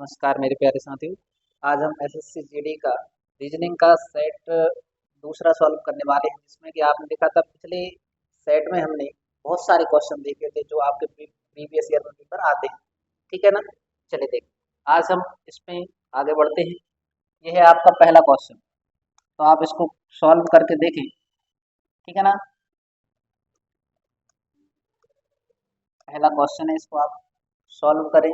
नमस्कार मेरे प्यारे साथियों। आज हम एसएससी जीडी का रीजनिंग का सेट दूसरा सॉल्व करने वाले हैं, जिसमें कि आपने देखा था पिछले सेट में हमने बहुत सारे क्वेश्चन देखे थे जो आपके प्रीवियस ईयर में पेपर आते हैं। ठीक है ना। चलिए देखें, आज हम इसमें आगे बढ़ते हैं। यह है आपका पहला क्वेश्चन, तो आप इसको सॉल्व करके देखें। ठीक है ना। पहला क्वेश्चन है, इसको आप सॉल्व करें।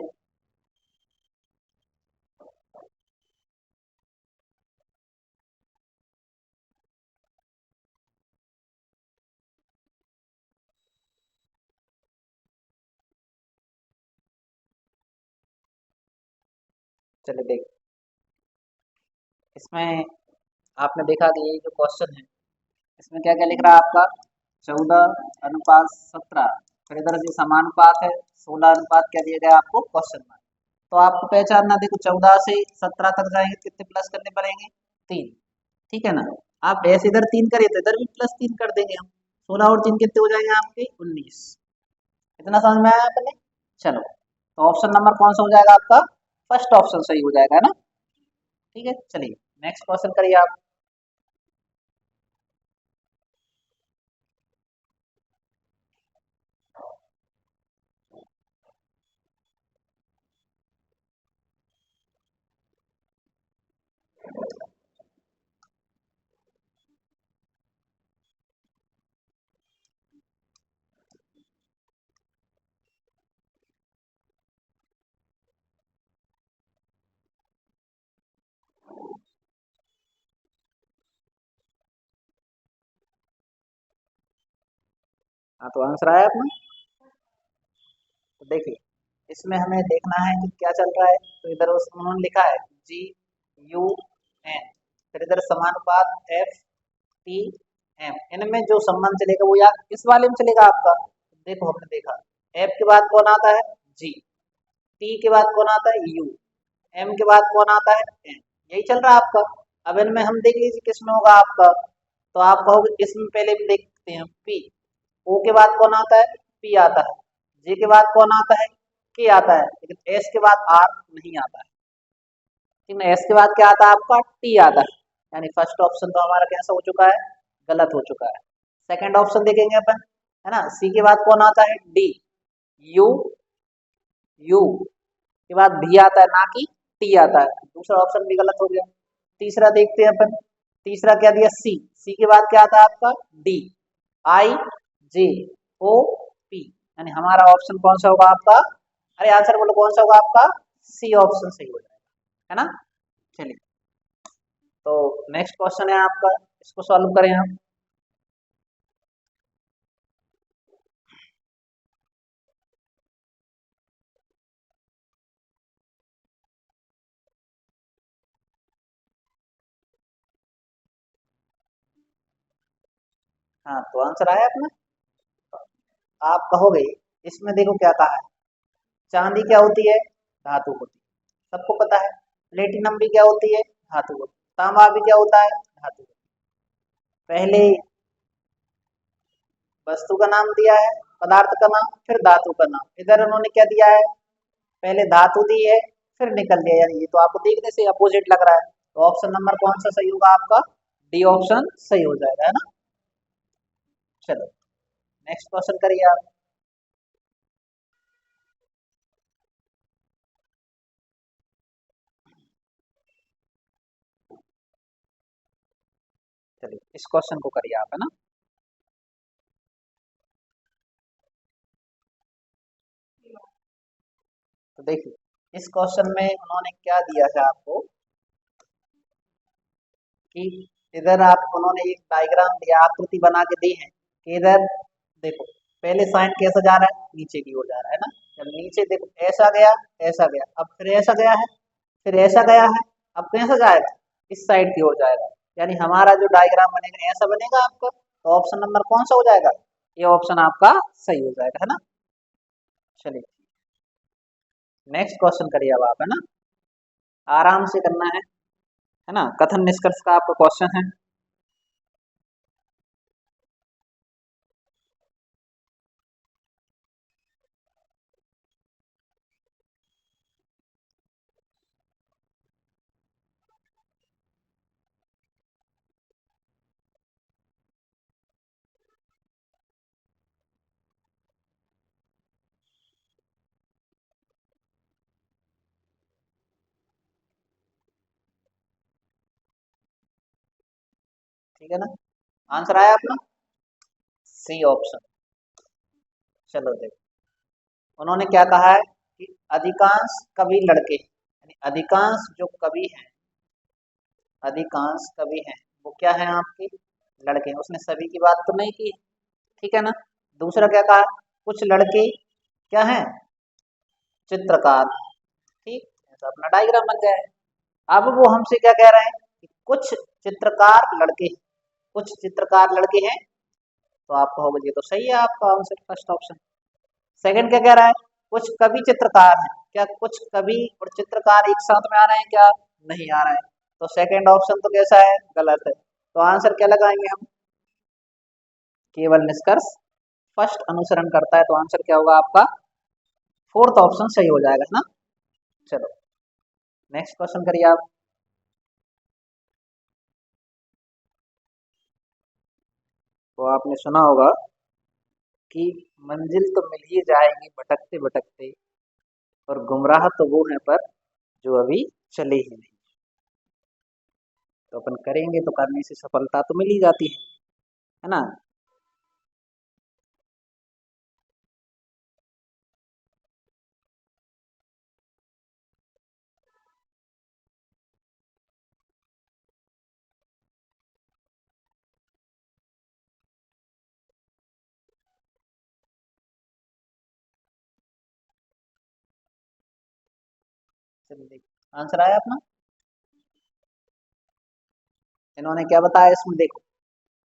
चलिए देखें, इसमें आपने देखा कि ये जो क्वेश्चन है, इसमें क्या क्या लिख रहा है आपका 14:17। फिर इधर जो समानुपात है 16 अनुपात क्या दिया गया आपको क्वेश्चन में। तो आपको पहचानना, देखो 14 से 17 तक जाएंगे, कितने प्लस करने पड़ेंगे? 3। ठीक है ना। आप ऐसे इधर 3 करिए तो इधर भी +3 कर देंगे हम। 16 और 3 कितने हो जाएंगे आपके? 19। इतना समझ में आया अपने? चलो, तो ऑप्शन नंबर कौन सा हो जाएगा आपका? फर्स्ट ऑप्शन सही हो जाएगा, है ना। ठीक है, चलिए नेक्स्ट क्वेश्चन करिए आप। हाँ, तो आंसर आया अपना। तो देखिए, इसमें हमें देखना है कि क्या चल रहा है। तो इधर उन्होंने लिखा है GUN, फिर इधर समानुपात FTM। इनमें जो संबंध चलेगा वो यार इस वाले में चलेगा आपका। देखो, हमने देखा F के बाद कौन आता है? G। T के बाद कौन आता है? U। M के बाद कौन आता है? N। यही चल रहा है आपका। अब इनमें हम देख लीजिए किसमें होगा आपका। तो आप कहोगे इसमें पहले भी देखते हैं P। O के बाद कौन आता है? P आता है। J के बाद कौन आता है? K आता है। लेकिन S के बाद R नहीं आता है। ठीक है, S के बाद क्या आता है आपका? T आता है। यानी फर्स्ट ऑप्शन तो हमारा कैसा हो चुका है? गलत हो चुका है। सेकंड ऑप्शन देखेंगे अपन, है ना। C के बाद कौन आता है? D। U। U के बाद V आता है, ना कि T आता है। दूसरा ऑप्शन भी गलत हो गया। तीसरा देखते हैं अपन। तीसरा क्या दिया? C। C के बाद क्या आता है आपका? D। IJOP। यानी हमारा ऑप्शन कौन सा होगा आपका? अरे आंसर बोलो, कौन सा होगा आपका? सी ऑप्शन सही हो जाएगा, है ना। चलिए, तो नेक्स्ट क्वेश्चन है आपका, इसको सॉल्व करें हम। हाँ, तो आंसर आया अपना। आप कहोगे इसमें देखो क्या कहा है। चांदी क्या होती है? धातु होती है, सबको पता है। प्लेटिनम भी क्या होती है? धातु होती है। तांबा भी क्या होता है? धातु होती है। पहले वस्तु का नाम दिया है, पदार्थ का नाम, फिर धातु का नाम। इधर उन्होंने क्या दिया है? पहले धातु दी है, फिर निकल दिया। यानी ये तो आपको देखने से अपोजिट लग रहा है। तो ऑप्शन नंबर कौन सा सही होगा आपका? डी ऑप्शन सही हो जाएगा, है ना। चलो, नेक्स्ट क्वेश्चन करिए आप। चलिए, इस क्वेश्चन को करिए आप, है ना। तो देखिए, इस क्वेश्चन में उन्होंने क्या दिया है आपको कि इधर आप उन्होंने एक डायग्राम दिया, आकृति बना के दी है कि इधर देखो, पहले साइन कैसा जा रहा है? नीचे की ओर जा रहा है ना। जब नीचे देखो, ऐसा गया, ऐसा गया, अब फिर ऐसा गया है, फिर ऐसा गया है, अब कैसा जाएगा? इस साइड की ओर जाएगा। यानी हमारा जो डायग्राम बनेगा ऐसा बनेगा आपका। तो ऑप्शन नंबर कौन सा हो जाएगा? ये ऑप्शन आपका सही हो जाएगा, है ना। चलिए, नेक्स्ट क्वेश्चन करिए अब आप, है ना। आराम से करना है ना। कथन निष्कर्ष का आपका क्वेश्चन है। ठीक है ना। आंसर आया अपना सी ऑप्शन। चलो देखो, उन्होंने क्या कहा है कि अधिकांश कवि लड़के, यानी अधिकांश जो कवि हैं, अधिकांश कवि हैं वो क्या है आपके लड़के हैं। उसने सभी की बात तो नहीं की, ठीक है ना। दूसरा क्या कहा, कुछ लड़के क्या हैं, चित्रकार, ठीक, तो अपना डायग्राम बन गया है। अब वो हमसे क्या कह रहे हैं कि कुछ चित्रकार लड़के, कुछ चित्रकार लड़के हैं, तो आपका होगा ये तो सही है आपका आंसर फर्स्ट ऑप्शन। सेकंड क्या कह रहा है, कुछ कवि चित्रकार हैं, क्या कुछ कवि और चित्रकार एक साथ में आ रहे हैं, क्या नहीं आ रहे हैं, तो सेकंड ऑप्शन तो कैसा है, गलत है। तो आंसर क्या लगाएंगे हम, केवल निष्कर्ष फर्स्ट अनुसरण करता है, तो आंसर क्या होगा आपका फोर्थ ऑप्शन सही हो जाएगा ना। चलो नेक्स्ट क्वेश्चन करिए आप। तो आपने सुना होगा कि मंजिल तो मिल ही जाएगी भटकते भटकते, और गुमराह तो वो है पर जो अभी चले ही नहीं। तो अपन करेंगे तो करने से सफलता तो मिल ही जाती है ना। चलिए देखो आंसर आया अपना। इन्होंने क्या बताया इसमें देखो,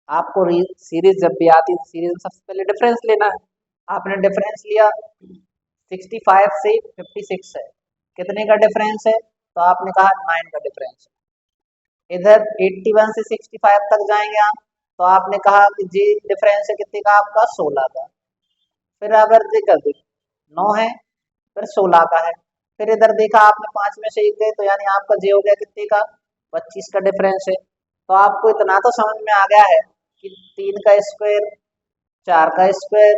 आपको सीरीज जब भी आती है सीरीज में सबसे पहले डिफरेंस लेना है। आपने डिफरेंस लिया 65 से 56 है, कितने का डिफरेंस है, तो आपने कहा 9 का डिफरेंस है। इधर 81 से 65 तक जाएंगे आप, तो आपने कहा कि जी डिफरेंस है कितने का आपका 16 का। फिर अगर देखा 9 है, फिर 16 का है, फिर इधर देखा आपने 5 में से एक गए, तो यानी आपका जे हो गया कितने का 25 का डिफरेंस है। तो आपको इतना तो समझ में आ गया है कि 3 का स्क्वायर, 4 का स्क्वायर,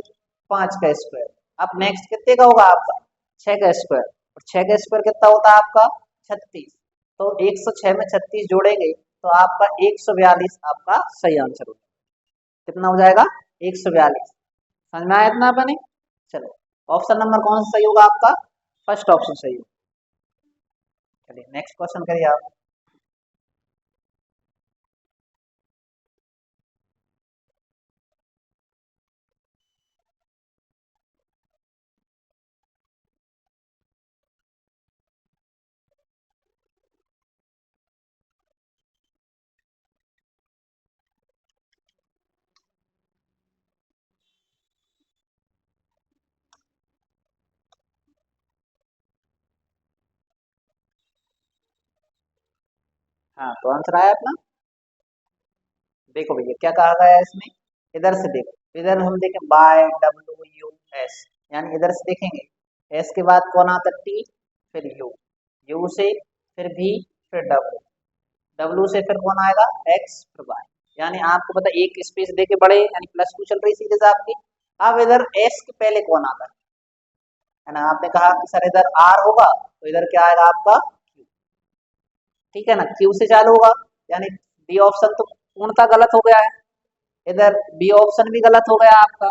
5 का स्क्वायर। अब नेक्स्ट कितने का होगा आपका 6 का स्क्वायर, और 6 का स्क्वायर कितना होता है आपका 36। तो 106 में 36 जोड़ेंगे तो आपका 142 आपका सही आंसर होगा। कितना हो जाएगा 142। समझ में आया इतना अपने। चलो ऑप्शन नंबर कौन सा सही होगा आपका, फर्स्ट ऑप्शन सही होगा। चलिए नेक्स्ट क्वेश्चन करिए आप। हाँ तो आंसर आया अपना। देखो भैया क्या कहा गया है इसमें, इधर से देखो, इधर हम देखें बाय डब्ल्यू यू एस, यानी इधर से देखेंगे एस के बाद कौन आता है टी, फिर यू, यू से फिर भी, फिर डब्ल्यू, डब्ल्यू से फिर कौन आएगा एक्स, फिर वाई। यानी आपको पता है एक स्पेस दे के बड़े, यानी प्लस टू चल रही सीरीज आपकी। अब इधर एस के पहले कौन आता है ना, आपने कहा कि सर इधर आर होगा, तो इधर क्या आएगा आपका क्यू, ठीक है ना, क्यू से चालू होगा, यानी डी ऑप्शन तो पूर्णतः गलत हो गया है। इधर बी ऑप्शन भी गलत हो गया आपका।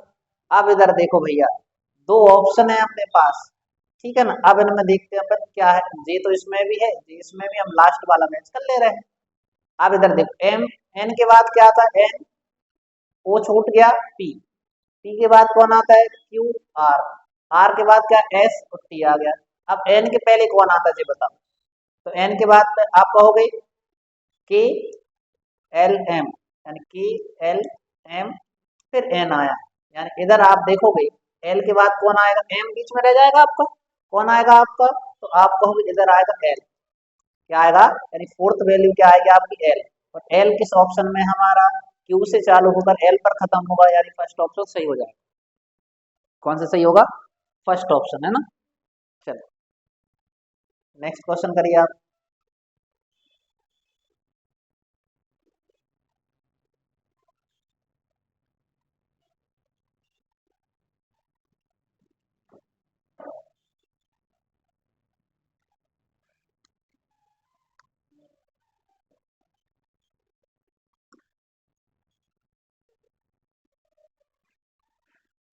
अब इधर देखो भैया, दो ऑप्शन है अपने पास, ठीक है ना। अब इनमें देखते हैं अपन क्या है, जे तो इसमें भी है, जे इसमें भी, हम लास्ट वाला मैच कर ले रहे हैं। अब इधर देखो एम, एन के बाद क्या आता है एन, ओ छूट गया पी, पी के बाद कौन आता है क्यू, आर, आर के बाद क्या एस और टी आ गया। अब एन के पहले कौन आता है ये बताओ, तो एन के बाद में आपका हो गई के एल एम, यानी के एल एम, फिर एन आया, यानी इधर आप देखोगे एल के बाद कौन आएगा, एम बीच में रह जाएगा आपका, कौन आएगा आपका, तो आप कहोगे इधर आएगा एल, क्या आएगा, यानी फोर्थ वैल्यू क्या आएगी आपकी एल। और एल किस ऑप्शन में हमारा, क्यू से चालू होकर एल पर खत्म होगा, यानी फर्स्ट ऑप्शन सही हो जाएगा। कौन सा सही होगा, फर्स्ट ऑप्शन है ना। चलो नेक्स्ट क्वेश्चन करिए आप।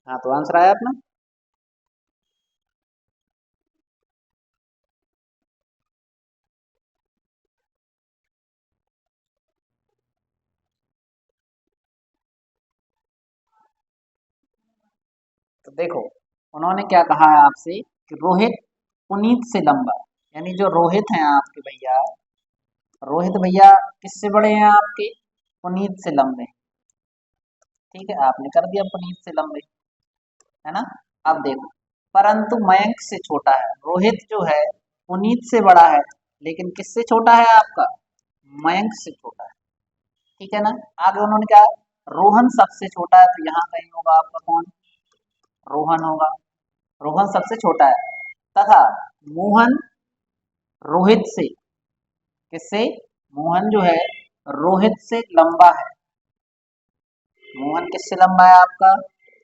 हाँ तो आंसर आया अपना। तो देखो उन्होंने क्या कहा है आपसे कि रोहित पुनीत से लंबा, यानी जो रोहित हैं आपके भैया, रोहित भैया किससे बड़े हैं आपके, पुनीत से लंबे। ठीक है, आपने कर दिया पुनीत से लंबे, है ना। अब देखो, परंतु मयंक से छोटा है। रोहित जो है पुनीत से बड़ा है, लेकिन किससे छोटा है आपका, मयंक से छोटा है। ठीक है ना। आगे उन्होंने क्या, रोहन सबसे छोटा है, तो यहाँ कहीं होगा आपका कौन, रोहन होगा। रोहन सबसे छोटा है, तथा मोहन रोहित से, किससे, मोहन जो है रोहित से लंबा है। मोहन किससे लंबा है आपका,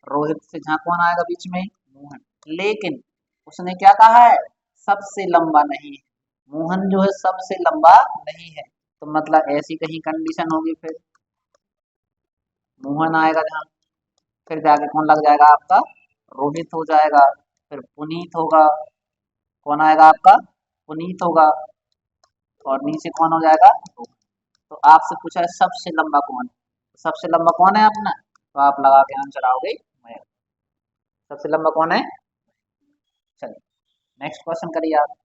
रोहित से। जहाँ कौन आएगा बीच में, मोहन। लेकिन उसने क्या कहा है, सबसे लंबा नहीं है। मोहन जो है सबसे लंबा नहीं है, तो मतलब ऐसी कहीं कंडीशन होगी, फिर मोहन आएगा जहाँ, फिर जाके कौन लग जाएगा आपका, रोहित हो जाएगा। फिर पुनीत होगा, कौन आएगा आपका, पुनीत होगा। और नीचे कौन हो जाएगा, रोहन। तो आपसे पूछा है सबसे लंबा कौन है, तो सबसे लंबा कौन है अपना, तो आप लगा के आंसर आओगे मयंक। सबसे लंबा कौन है। चलिए नेक्स्ट क्वेश्चन करिए आप।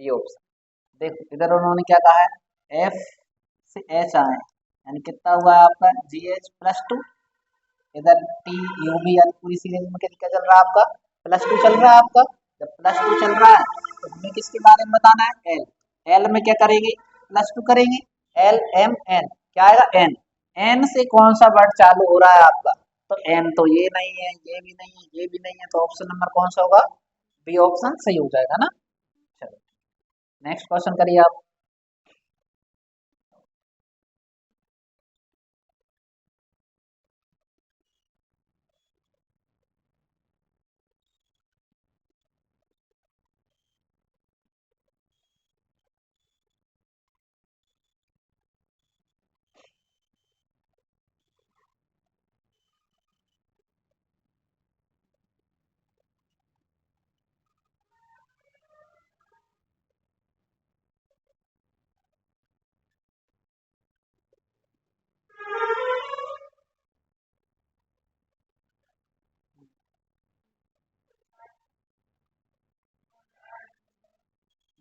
B option. देखो इधर उन्होंने क्या कहा है, एफ से एच आए, यानी कितना हुआ है आपका, जी एच प्लस टू। इधर टी यू बी, यानी पूरी सीरीज में क्या चल रहा है आपका, प्लस टू चल रहा है आपका। जब प्लस टू चल रहा है तो हमें किसके बारे में बताना है, एल। एल में क्या करेंगे, प्लस टू करेंगे। एल एम एन, क्या आएगा, एन। एन से कौन सा वर्ड चालू हो रहा है आपका, तो एन तो ये नहीं है, ये भी नहीं है, ये भी नहीं है, तो ऑप्शन नंबर कौन सा होगा, बी ऑप्शन सही हो जाएगा ना। चलो नेक्स्ट क्वेश्चन करिए आप।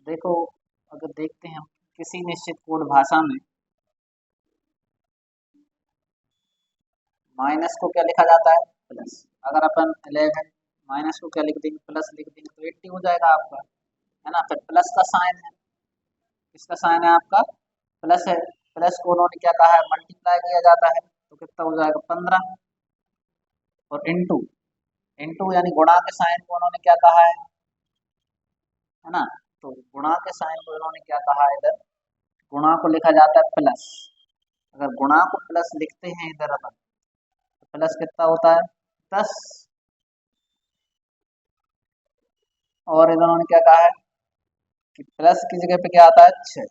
देखो अगर देखते हैं हम किसी निश्चित कोड भाषा में माइनस को क्या लिखा जाता है, प्लस। अगर अपन 11 माइनस को क्या लिख देंगे, प्लस लिख देंगे, तो 80 हो जाएगा आपका, है ना। फिर प्लस का साइन है, किसका साइन है आपका, प्लस है। प्लस को उन्होंने क्या कहा है, मल्टीप्लाई किया जाता है, तो कितना हो जाएगा 15। और इंटू, इंटू यानी गुणा के साइन को उन्होंने क्या कहा है ना। तो गुणा के साइन को उन्होंने क्या कहा है इधर, गुणा को लिखा जाता है प्लस। अगर गुणा को प्लस लिखते हैं इधर अपन, तो प्लस कितना होता है 10। और इधर उन्होंने क्या कहा है कि प्लस की जगह पे क्या आता है 6।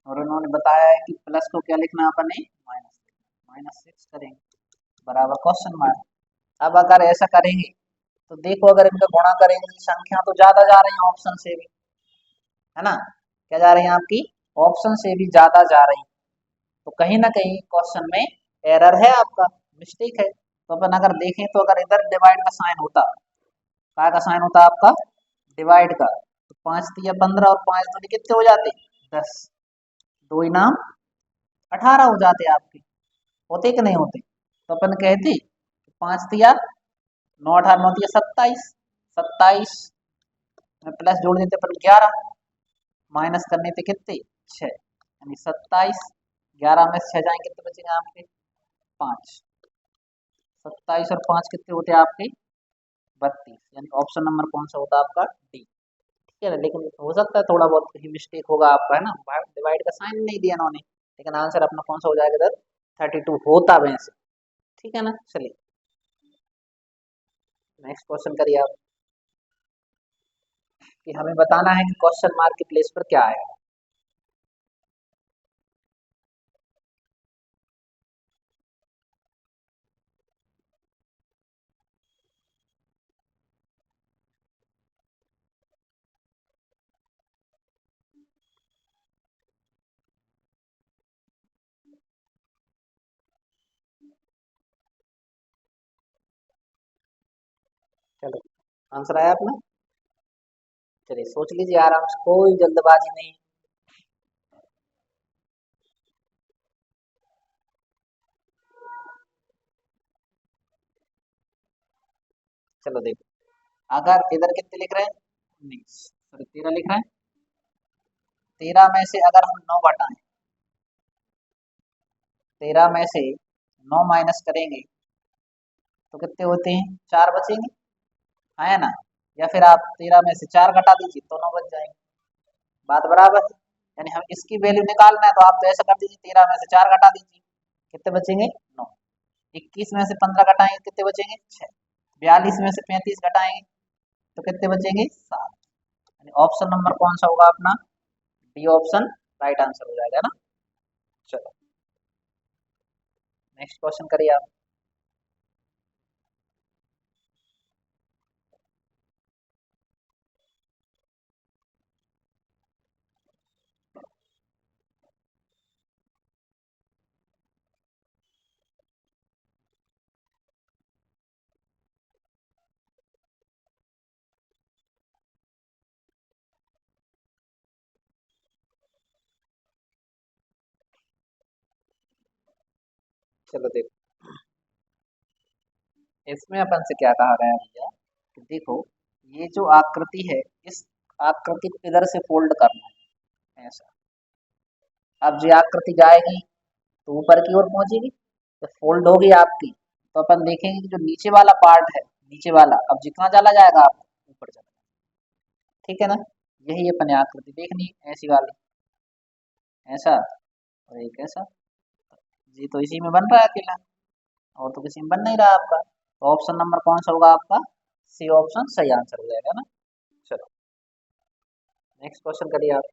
और उन्होंने बताया है कि प्लस को क्या लिखना है अपन ने, माइनस, -6 करेंगे, बराबर क्वेश्चन मार्क। अब अगर ऐसा करेंगे तो देखो, अगर इनका गुणा करेंगे तो संख्या तो ज्यादा जा रही है ऑप्शन से भी, है ना। क्या जा रही है आपकी, ऑप्शन से भी ज्यादा जा रही है। तो कहीं ना कहीं क्वेश्चन में एरर है आपका, मिस्टेक है। तो अपन अगर देखें तो अगर इधर डिवाइड का साइन होता, काय का साइन होता आपका, डिवाइड का, तो 5 तिया 15 और 5 दूनी कितने हो जाते, 10। दो इनाम 18 हो जाते आपके, होते कि नहीं होते। तो अपन कहते 5 तिया 9 18 9 तिया 27, 27 में प्लस जोड़ देते अपन 11, माइनस करने थे कितने 6, यानी 27। 11 में से 6 जाएंगे कितने बचेंगे आपके, 5। 27 और 5 कितने होते हैं आपके, 32। यानी ऑप्शन नंबर कौन सा होता है आपका, डी। ठीक है ना। लेकिन हो सकता है थोड़ा बहुत कहीं मिस्टेक होगा आपका, है ना, डिवाइड का साइन नहीं दिया इन्होंने, लेकिन आंसर अपना कौन सा हो जाएगा इधर 32 होता वैसे, ठीक है ना। चलिए नेक्स्ट क्वेश्चन करिए आप, कि हमें बताना है कि क्वेश्चन मार्क की प्लेस पर क्या आएगा। चलो आंसर आया अपना, चलिए सोच लीजिए आराम से, कोई जल्दबाजी नहीं। चलो देखो, अगर इधर कितने लिख रहे हैं 19, सॉरी 13 लिख रहे हैं, 13 में से अगर हम 9 घटाएं, 13 में से 9 माइनस करेंगे तो कितने होते हैं, 4 बचेंगे, है ना। या फिर आप 13 में से 4 घटा दीजिए तो 9 बच जाएंगे, बात बराबर है। यानी हम इसकी वैल्यू निकालना है तो आप तो ऐसा कर दीजिए, 13 में से 4 घटा दीजिए, कितने बचेंगे 9। 21 में से 15 घटाएंगे कितने बचेंगे 6। 42 में से 35 घटाएंगे तो कितने बचेंगे 7। यानी ऑप्शन नंबर कौन सा होगा अपना, डी ऑप्शन राइट आंसर हो जाएगा ना। चलो नेक्स्ट क्वेश्चन करिए आप। चलो देखो, इसमें अपन से क्या कहा गया भैया, कि देखो ये जो आकृति है, इस आकृति को इधर से फोल्ड करना है ऐसा। अब जो आकृति जाएगी तो ऊपर की ओर पहुंचेगी, तो फोल्ड होगी आपकी, तो अपन देखेंगे कि जो नीचे वाला पार्ट है, नीचे वाला अब जितना चला जाएगा आप ऊपर चला, ठीक है ना। यही अपन ने आकृति देखनी है, ऐसी वाली, ऐसा और एक ऐसा। जी तो इसी में बन रहा है अकेला, और तो किसी में बन नहीं रहा आपका, तो ऑप्शन नंबर कौन सा होगा आपका, सी ऑप्शन सही आंसर हो जाएगा ना। चलो नेक्स्ट क्वेश्चन करिए आप।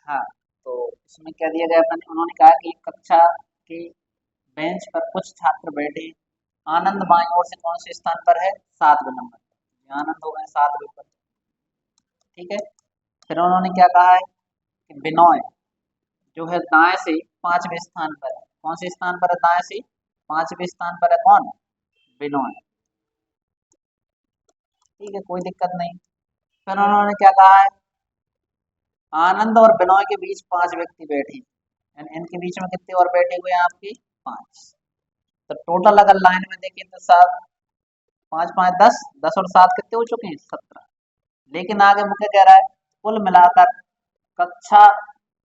हाँ, तो इसमें क्या दिया गया अपन, उन्होंने कहा कि कक्षा के बेंच पर कुछ छात्र बैठे, आनंद बाईं ओर से कौन से स्थान पर है, 7वें नंबर पर, आनंद हो गए 7वें पर, ठीक है। फिर उन्होंने क्या कहा है कि बिनोय जो है दाएं से 5वें स्थान पर है, कौन से स्थान पर है, दाएं से 5वें स्थान पर है कौन, बिनोय, ठीक है कोई दिक्कत नहीं। फिर उन्होंने क्या कहा है, आनंद और बिनोय के बीच 5 व्यक्ति बैठे, यानी इनके बीच में कितने और बैठे हुए हैं आपके 5। तो टोटल अगर लाइन में देखें तो 7, 5 5 10, 10 और 7 कितने हो चुके हैं 17। लेकिन आगे मुझे कह रहा है कुल मिलाकर कक्षा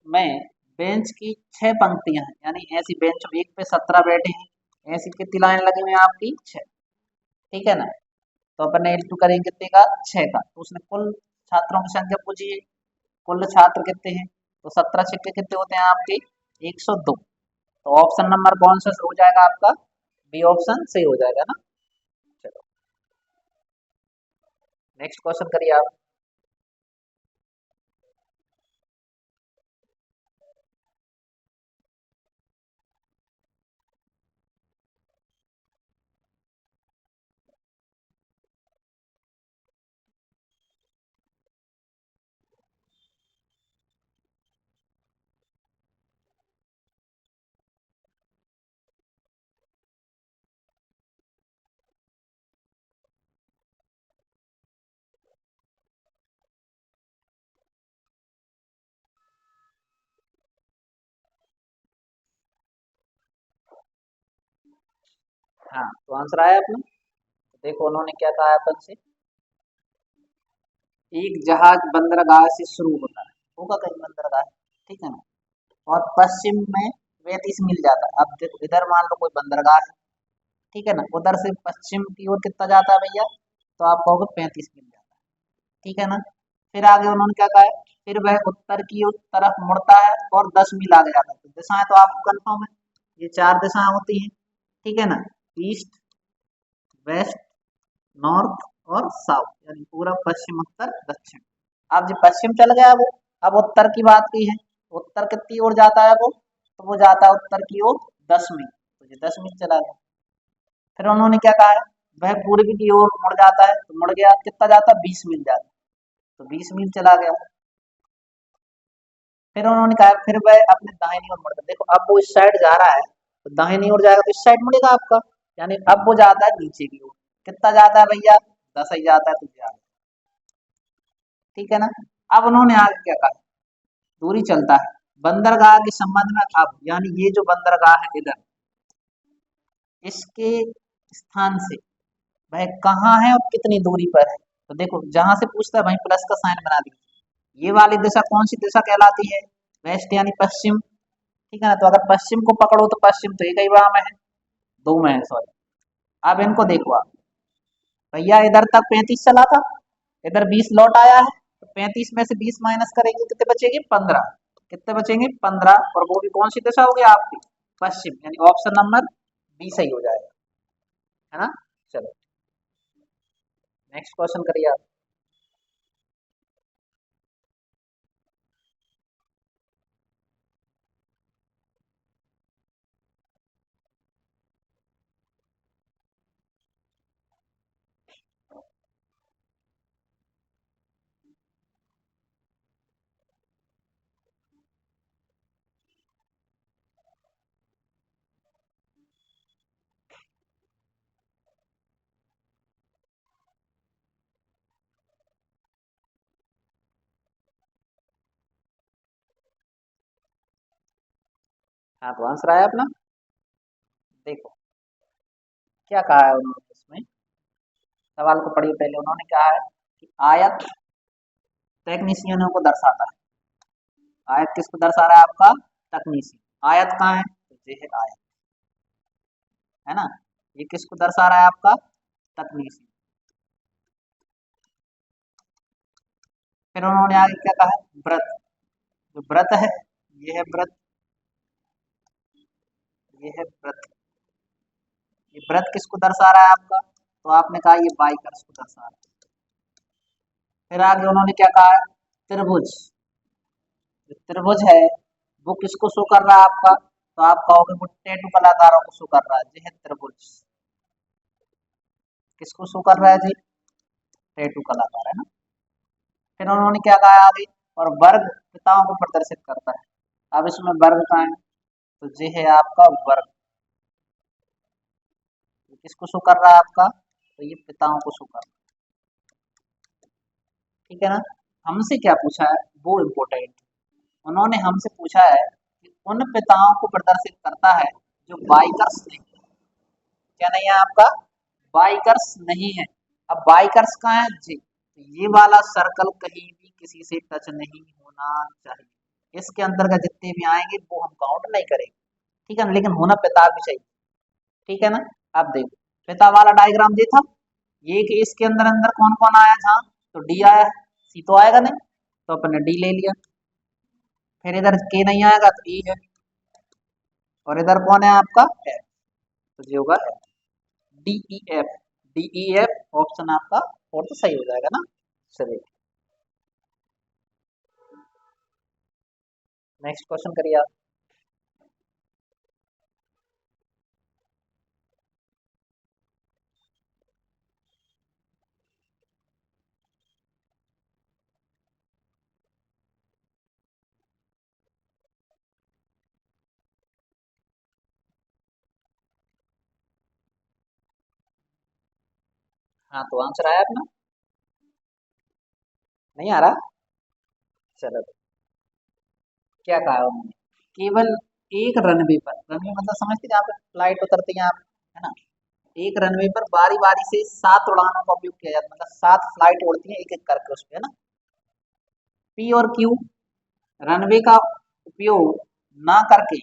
में बेंच की 6 पंक्तियां हैं, यानी ऐसी बेंच एक पे 17 बैठे हैं, ऐसी कितनी लाइन लगी हुई है आपकी 6, ठीक है ना। तो अपन ने इंटू करेंगे कितने का 6 का, तो उसने कुल छात्रों की संख्या पूछी है, कुल छात्र कितने हैं, तो 17 छक्के कितने होते हैं आपके 102। तो ऑप्शन नंबर कौन सा हो जाएगा आपका, बी ऑप्शन सही हो जाएगा ना। चलो नेक्स्ट क्वेश्चन करिए आप। हाँ, तो आंसर आया अपना। देखो उन्होंने क्या कहा है अपन से, एक जहाज बंदरगाह से शुरू होता है, होगा कहीं बंदरगाह, ठीक है ना, और पश्चिम में 35 मील जाता है। अब देखो इधर मान लो कोई बंदरगाह है, ठीक है ना, उधर से पश्चिम की ओर कितना जाता है भैया, तो आप कहोगे 35 मील जाता है, ठीक है ना। फिर आगे उन्होंने क्या कहा है, फिर वह उत्तर की उस तरफ मुड़ता है और 10 मील आगे जाता है। तो दिशाएं तो आपको कंफर्म है, ये चार दिशाएं होती हैं, ठीक है ना, ईस्ट, वेस्ट, नॉर्थ और साउथ, यानी पूरब, पश्चिम, उत्तर, दक्षिण। अब जो पश्चिम चल गया वो, अब उत्तर की बात की है, उत्तर कितनी ओर जाता है वो, तो वो जाता है उत्तर की ओर 10 मील, तो ये 10 मील चला गया। फिर उन्होंने क्या कहा है, वह पूर्व की ओर मुड़ जाता है, तो मुड़ गया कितना जाता है, 20 मील जाता है, तो 20 मील चला गया। फिर उन्होंने कहा फिर वह अपने दाहिनी ओर मुड़ता है। देखो अब वो इस साइड जा रहा है, तो दाहिनी ओर जाएगा तो इस साइड मुड़ेगा आपका, यानी अब वो जाता है नीचे की ओर, कितना जाता है भैया, 10 ही जाता है, तो जाएगा, ठीक है ना। अब उन्होंने आगे क्या कहा, दूरी चलता है बंदरगाह के संबंध में। अब यानी ये जो बंदरगाह है इधर, इसके स्थान से वह कहाँ है और कितनी दूरी पर है। तो देखो जहां से पूछता है वहीं प्लस का साइन बना दीजिए। ये वाली दिशा कौन सी दिशा कहलाती है, वेस्ट यानी पश्चिम, ठीक है ना। तो अगर पश्चिम को पकड़ो तो पश्चिम तो एक ही बार में है, दो में है, सॉरी। अब इनको देखो आप, भैया इधर तक 35 चला था, इधर 20 लौट आया है, तो 35 में से 20 माइनस करेंगे कितने बचेंगे, 15, कितने बचेंगे, 15, और वो भी कौन सी दिशा हो गई आपकी, पश्चिम, यानी ऑप्शन नंबर बी सही हो जाएगा, है ना। चलो नेक्स्ट क्वेश्चन करिए आप। हाँ, तो आंसर आया अपना। देखो क्या कहा है उन्होंने इसमें, सवाल को पढ़िए पहले। उन्होंने कहा है कि आयत तकनीशियनों को दर्शाता है। आयत किसको दर्शा रहा है आपका, तकनीशी। आयत कहाँ है, तो ये है आयत, है ना। ये किसको दर्शा रहा है आपका, तकनीशी। फिर उन्होंने आगे क्या कहा है, व्रत, जो व्रत है, ये है व्रत, ये है व्रत। ये व्रत किसको दर्शा रहा है आपका, तो आपने कहा ये बाइकर्स को दर्शा रहा है। फिर आगे उन्होंने क्या कहा है, त्रिभुज, जो त्रिभुज है वो किसको शो कर रहा है आपका, तो आप कहोगे वो टैटू कलाकारों को शो कर रहा है, ये है त्रिभुज। किसको शो कर रहा है जी, टैटू कलाकार, है ना। फिर उन्होंने क्या कहा आगे, और वर्ग पिताओं को प्रदर्शित करता है। अब इसमें वर्ग कहाँ है, तो ये है आपका वर्ग, ये किसको शो कर रहा है आपका, तो ये पिताओं को शो कर रहा है, ठीक है ना। हमसे क्या पूछा है वो इम्पोर्टेंट, उन्होंने हमसे पूछा है कि उन पिताओं को प्रदर्शित करता है जो बाइकर्स नहीं, क्या नहीं है आपका, बाइकर्स नहीं है। अब बाइकर्स कहाँ है जी, तो ये वाला सर्कल कहीं भी किसी से टच नहीं होना चाहिए, इसके अंतर्गत जितने भी आएंगे वो हम काउंट नहीं करेंगे, ठीक है ना, लेकिन होना पिता भी चाहिए, ठीक है ना। अब देखो पिता वाला डायग्राम ये था, ये कि इसके अंदर अंदर कौन कौन आया था, तो डी आया है, सी तो आएगा नहीं, तो अपन ने डी ले लिया। फिर इधर के नहीं आएगा तो ई है, और इधर कौन है आपका एफ, तो ये होगा D E F, D E F option आपका और तो सही हो जाएगा ना। चलिए नेक्स्ट क्वेश्चन करिए आप। हाँ, तो आंसर आया अपना, नहीं आ रहा, चलो। क्या कहा उन्होंने, केवल एक रनवे पर, रनवे मतलब समझते हैं जहाँ पे फ्लाइट उतरती है आप, है ना, एक रनवे पर बारी बारी से 7 उड़ानों का उपयोग किया जाता है, मतलब 7 फ्लाइट उड़ती है एक एक करके उस पे, है ना। पी और क्यू रनवे का उपयोग ना करके,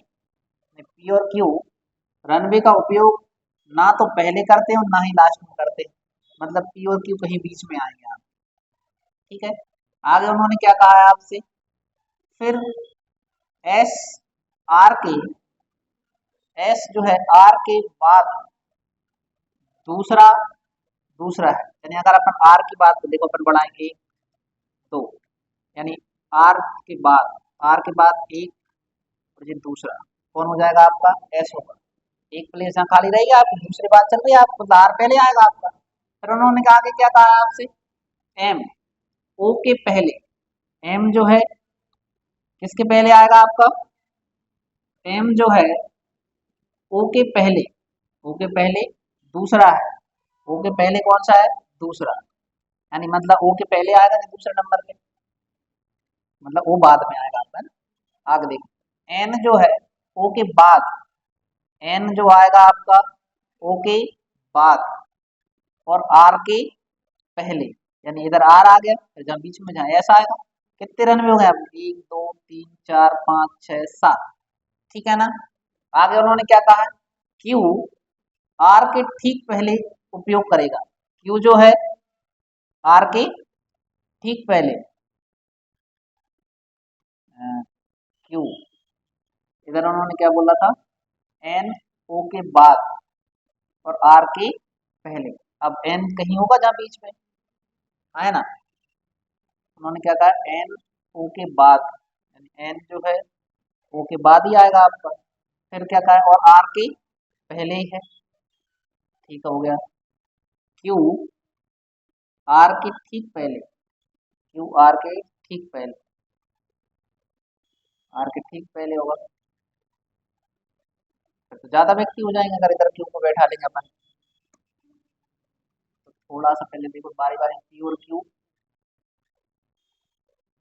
पी और क्यू रनवे का उपयोग ना तो पहले करते हैं और ना ही लास्ट में करते हैं, मतलब पी और क्यू कहीं बीच में आएंगे आप। ठीक है, आगे उन्होंने क्या कहा है आपसे, फिर एस आर के, एस जो है आर के बाद दूसरा दूसरा है, यानी अगर अपन आर की बात को देखो, अपन बढ़ाएंगे दो, यानी आर के बाद एक और ये दूसरा कौन हो जाएगा आपका, एस होगा। एक प्लेस यहाँ खाली रहेगी, आपकी दूसरी बात चल रही है, आपको आर पहले आएगा आपका। फिर उन्होंने कहा आगे क्या कहा आपसे, एम ओ के पहले, एम जो है किसके पहले आएगा आपका, एम जो है ओ के पहले, ओ के पहले दूसरा है, ओ के पहले कौन सा है, दूसरा, यानी मतलब ओ के पहले आएगा नहीं दूसरे नंबर पे, मतलब ओ बाद में आएगा आपका, है ना। आगे देखो एन जो है ओ के बाद, एन जो आएगा आपका ओ के बाद और आर के पहले, यानी इधर आर आ गया, फिर जहाँ बीच में जहाँ ऐसा आएगा। कितने रन में हो गए आपके, 1 2 3 4 5 6 7, ठीक है ना। आगे उन्होंने क्या कहा है, क्यू आर के ठीक पहले उपयोग करेगा, क्यू जो है आर के ठीक पहले, क्यू इधर उन्होंने क्या बोला था, एन ओ के बाद और आर के पहले। अब एन कहीं होगा जहाँ बीच में है ना, उन्होंने क्या कहा, एन ओ के बाद, यानी एन जो है ओ के बाद ही आएगा आपका। फिर क्या कहा है, और आर के पहले ही है, ठीक हो गया। क्यू आर के ठीक पहले, क्यू आर के ठीक पहले, आर के ठीक पहले होगा, फिर तो ज्यादा व्यक्ति हो जाएंगे अगर इधर क्यू को बैठा लेंगे अपन। तो थोड़ा सा पहले देखो बारी बारी, पी और क्यू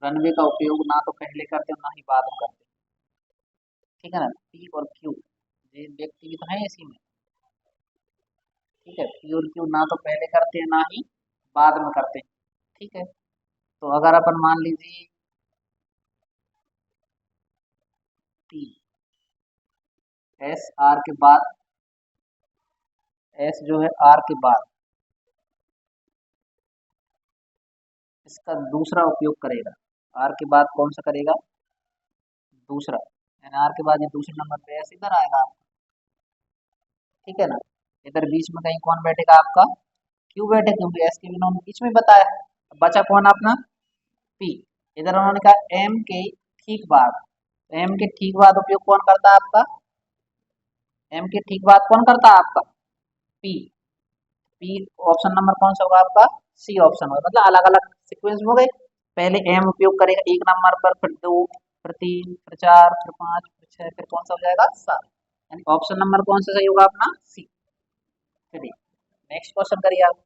रनवे का उपयोग ना तो पहले करते और ना ही बाद में करते, ठीक है ना। पी और क्यू ये व्यक्ति भी तो है इसी में, ठीक है, पी और क्यू ना तो पहले करते हैं ना ही बाद में करते हैं, ठीक है। तो अगर अपन मान लीजिए पी एस आर के बाद, एस जो है आर के बाद इसका दूसरा उपयोग करेगा, आर के बाद कौन सा करेगा, दूसरा, यानी आर के बाद ये दूसरे नंबर पे एस इधर आएगा आपका, ठीक है ना। इधर बीच में कहीं कौन बैठेगा आपका, क्यू बैठे, क्योंकि एस के बिना बीच में बताया। बचा कौन अपना, पी। इधर उन्होंने कहा एम के ठीक बाद, एम के ठीक बाद उपयोग कौन करता है आपका, एम के ठीक बाद कौन करता है आपका, पी। पी ऑप्शन नंबर कौन सा होगा आपका, सी ऑप्शन होगा, मतलब अलग अलग सीक्वेंस हो गए। पहले एम उपयोग करेगा एक नंबर पर, फिर दो, फिर तीन, फिर चार, फिर पांच, फिर छह, फिर कौन सा हो जाएगा, सात, यानी ऑप्शन नंबर कौन सा सही होगा अपना, सी। चलिए नेक्स्ट क्वेश्चन करिए आप।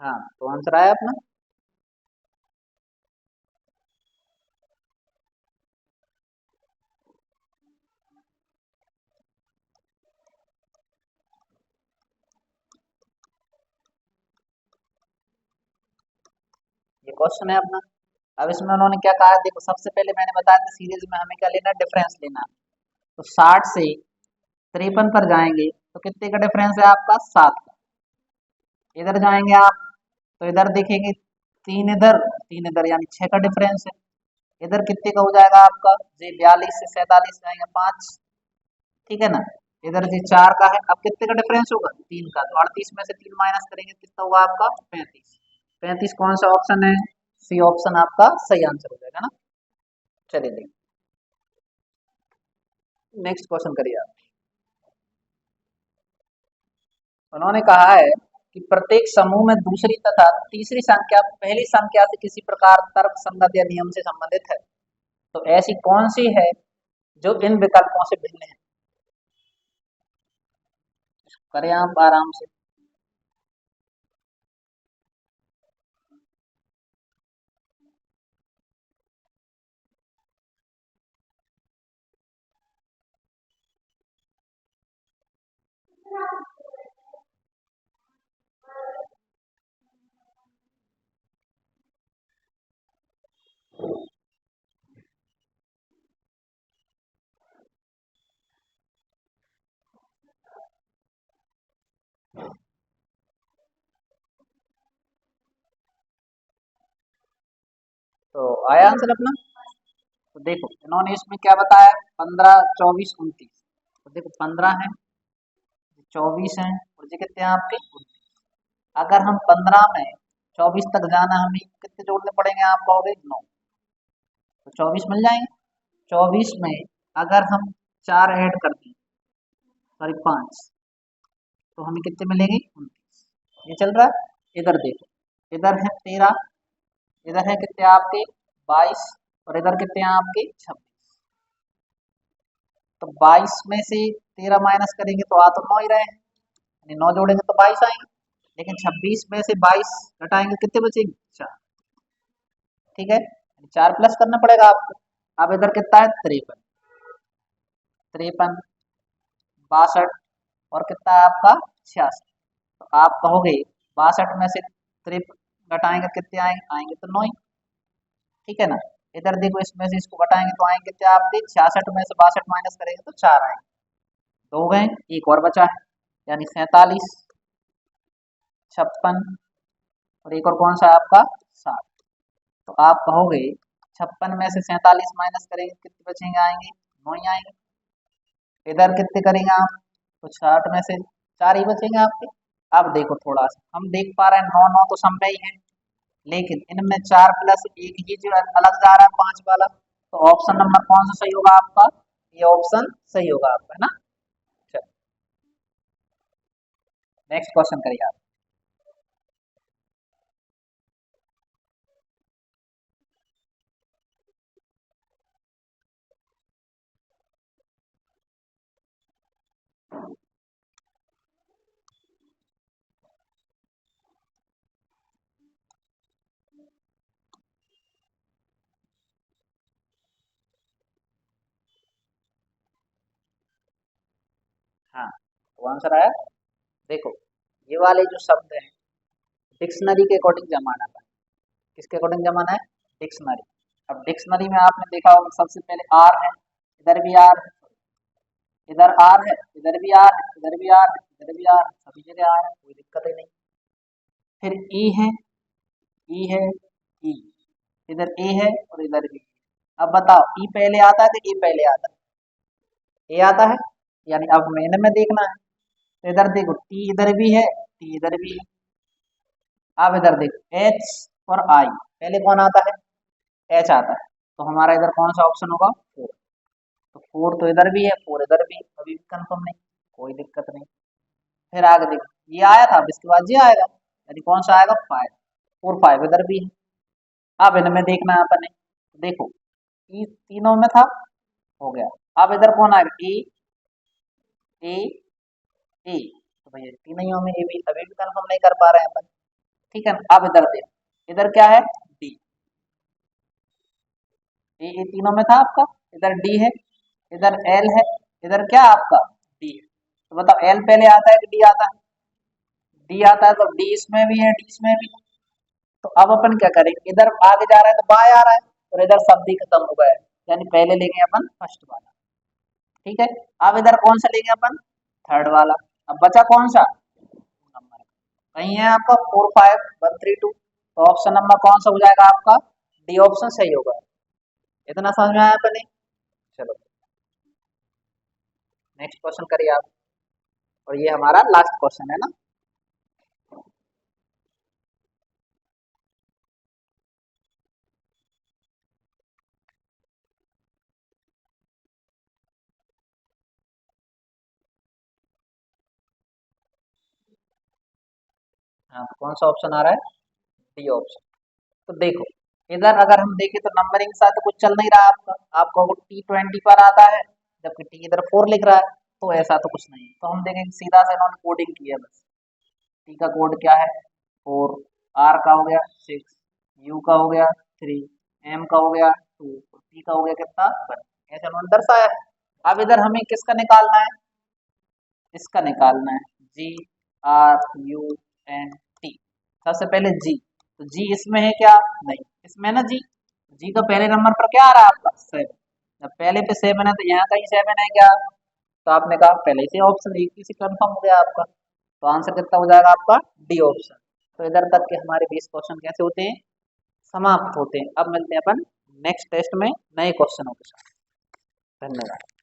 हाँ तो आंसर आया अपना, ये क्वेश्चन है अपना। अब इसमें उन्होंने क्या कहा है, देखो सबसे पहले मैंने बताया था सीरीज में हमें क्या लेना है, डिफरेंस लेना है। तो 60 से 53 पर जाएंगे तो कितने का डिफरेंस है आपका, 7 का। इधर जाएंगे आप तो इधर देखेंगे तीन इधर यानी 6 का डिफरेंस है। इधर कितने का हो जाएगा आपका, जी 42 से 47 जाएंगे 5, ठीक है ना। इधर जी 4 का है, अब कितने का डिफरेंस होगा, 3 का, तो 38 में से 3 माइनस करेंगे कितना होगा आपका, 35। 35 कौन सा ऑप्शन है, सी ऑप्शन आपका सही आंसर हो जाएगा ना। चलिए नेक्स्ट क्वेश्चन करिए आप। उन्होंने कहा है कि प्रत्येक समूह में दूसरी तथा तीसरी संख्या पहली संख्या से किसी प्रकार तर्क संगत या नियम से संबंधित है। तो ऐसी कौन सी है जो इन विकल्पों से भिन्न है? करें आप आराम से। तो आया आंसर अपना। तो देखो इन्होंने इसमें क्या बताया, 15, 24, 29। तो देखो 15 है, 24 है, और ये कितने हैं आपके 29। अगर हम 15 में 24 तक जाना, हमें कितने जोड़ने पड़ेंगे, आप कहोगे 9। तो 24 मिल जाएंगे। 24 में अगर हम 4 ऐड कर दें, सॉरी 5, तो हमें कितने मिलेंगे 29। ये चल रहा है। इधर देखो, इधर है 13, इधर है कितने आपके 22, और इधर कितने हैं आपके 26। तो 22 में से 13 माइनस करेंगे तो आ तो 9 ही रहे हैं, यानी 9 जोड़ेंगे तो 22 आएंगे। लेकिन 26 में से 22 घटाएंगे कितने बचेंगे 4। ठीक है, 4 प्लस करना पड़ेगा आपको। अब इधर कितना है 53, 53, 62, और कितना है आपका 66। तो आप कहोगे 62 में से 53 घटाएंगे कितने आएंगे, आएंगे तो 9 ही। ठीक है ना। इधर देखो, इसमें से इसको घटाएंगे तो आएंगे कितने आपके 66 में से 62 माइनस करेंगे तो 4 आएंगे। 2 गए, एक और बचा है, यानी 47, 56, और एक और कौन सा है आपका 60। तो आप कहोगे 56 में से 47 माइनस करेंगे कितने बचेंगे, आएंगे 9 ही आएंगे। इधर कितने करेंगे आप, तो 60 में से 4 ही बचेंगे आपके। अब देखो थोड़ा सा हम देख पा रहे हैं 9 9 तो सब में ही है, लेकिन इनमें 4 प्लस एक ही जो अलग जा रहा है 5 वाला। तो ऑप्शन नंबर कौन सा सही होगा आपका, ये ऑप्शन सही होगा आपका, है ना। चलो नेक्स्ट क्वेश्चन करिए आप। हाँ, तो आंसर आया। देखो ये वाले जो शब्द हैं डिक्शनरी के अकॉर्डिंग जमाना था। किसके अकॉर्डिंग जमाना है, डिक्शनरी। अब डिक्शनरी में आपने देखा होगा सबसे पहले आर है, इधर भी आर है, इधर आर है, इधर भी आर है, इधर भी आर है, इधर भी आर है, सभी जगह आर है, कोई दिक्कत ही नहीं। फिर ई है, ई है, ई, इधर ए है और इधर भी। अब बताओ ई पहले आता है कि ए पहले आता है, ए आता है, यानी अब मैंने में देखना है। तो इधर देखो टी इधर भी है, टी इधर भी है। अब इधर देखो एच और आई, पहले कौन आता है, एच आता है। तो हमारा इधर कौन सा ऑप्शन होगा 4। तो 4 तो इधर भी है, 4 इधर भी, अभी भी कंफर्म नहीं, कोई दिक्कत नहीं। फिर आगे देखो ये आया था, अब इसके बाद ये आएगा, यानी कौन सा आएगा 5, 4 5 इधर भी है। अब इनमें देखना है अपने, देखो ई तीनों में था, हो गया। अब इधर कौन आएगा, ए, ए, ए, तो भैया तीनों में ए भी अभी भी कंफर्म नहीं कर पा रहे हैं अपन। ठीक है ना। अब इधर देखो, इधर क्या है डी, ए तीनों में था आपका, इधर डी है, इधर एल है, इधर क्या आपका डी है। तो बताओ एल पहले आता है कि डी आता है, डी आता है, तो डी इसमें भी है, डी इसमें भी। तो अब अपन क्या करेंगे, इधर आगे जा रहा है तो बाय आ रहा है, और इधर शब्द ही खत्म हो गया है, यानी पहले लेंगे अपन फर्स्ट वाला। ठीक है। अब इधर कौन सा लेंगे अपन, थर्ड वाला। अब बचा कौन सा नंबर, कहीं है आपका 4 5 1 3 2। तो ऑप्शन नंबर कौन सा हो जाएगा आपका, डी ऑप्शन सही होगा। इतना समझ में आया अपने। चलो नेक्स्ट क्वेश्चन करिए आप, और ये हमारा लास्ट क्वेश्चन है ना। हाँ, तो कौन सा ऑप्शन आ रहा है? D option. तो देखो इधर अगर हम देखें तो नंबरिंग के साथ कुछ चल नहीं रहा है आपका, आपको T20 पर आता है जबकि टी इधर 4 लिख रहा है, तो ऐसा तो कुछ नहीं है। तो हम देखेंगे सीधा से इन्होंने कोडिंग की है बस। टी का कोड क्या है 4, आर का हो गया 6, यू का हो गया 3, एम का हो गया 2, टी का हो गया कितना 1, ऐसे उन्होंने दर्शाया है। अब इधर हमें किसका निकालना है? इसका निकालना है जी आर यू एन टी। सबसे पहले जी, तो जी इसमें है क्या? नहीं इसमें है ना जी। जी का पहले नंबर पर क्या आ रहा है आपका 7, जब पहले पे 7 है तो यहाँ कहीं 7 है क्या? तो आपने कहा पहले से ऑप्शन एक से कंफर्म हो गया आपका, तो आंसर कितना हो जाएगा आपका? D option. तो इधर तक के हमारे 20 क्वेश्चन कैसे होते हैं? समाप्त होते हैं। अब मिलते हैं अपन नेक्स्ट टेस्ट में नए क्वेश्चनों के साथ। धन्यवाद।